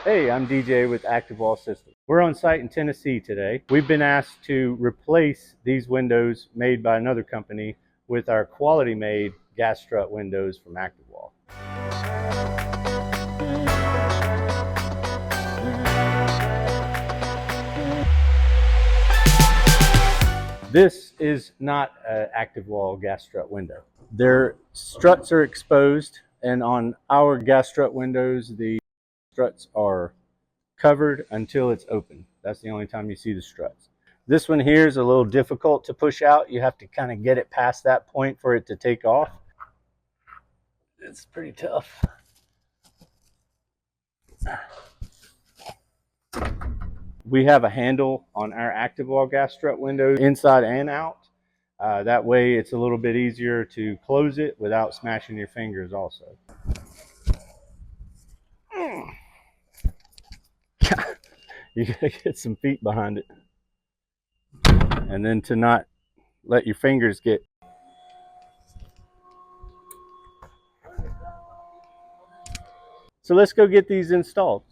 Hey, I'm DJ with ActivWall Systems. We're on site in Tennessee today. We've been asked to replace these windows made by another company with our quality made Gas Strut Windows from ActivWall. This is not an ActivWall Gas Strut window. Their struts are exposed, and on our Gas Strut windows, the struts are covered until it's open. That's the only time you see the struts. This one here is a little difficult to push out. You have to kind of get it past that point for it to take off. It's pretty tough. We have a handle on our ActivWall Gas Strut windows inside and out. That way it's a little bit easier to close it without smashing your fingers also. You gotta get some feet behind it. And then to not let your fingers get. So let's go get these installed.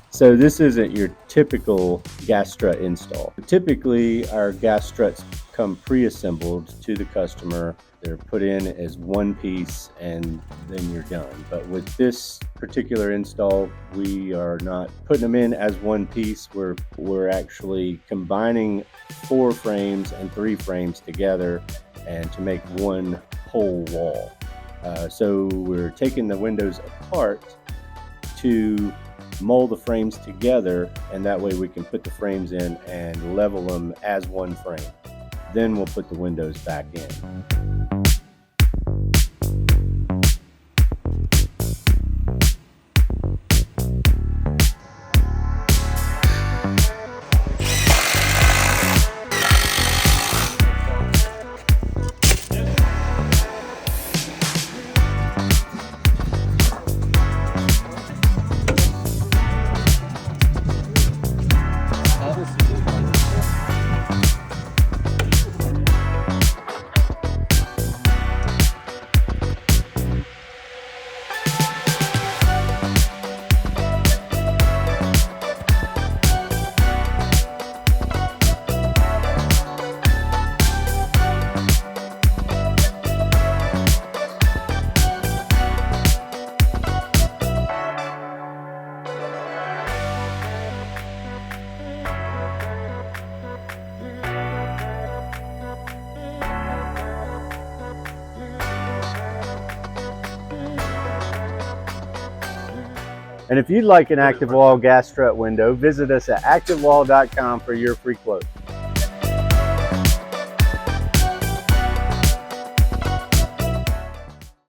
So this isn't your typical gas strut install. Typically, our gas struts come pre-assembled to the customer. They're put in as one piece and then you're done. But with this particular install, we are not putting them in as one piece. We're actually combining 4 frames and 3 frames together and to make one whole wall. So we're taking the windows apart to mold the frames together, and that way we can put the frames in and level them as one frame. Then we'll put the windows back in. And if you'd like an ActivWall Gas Strut window, visit us at ActivWall.com for your free quote.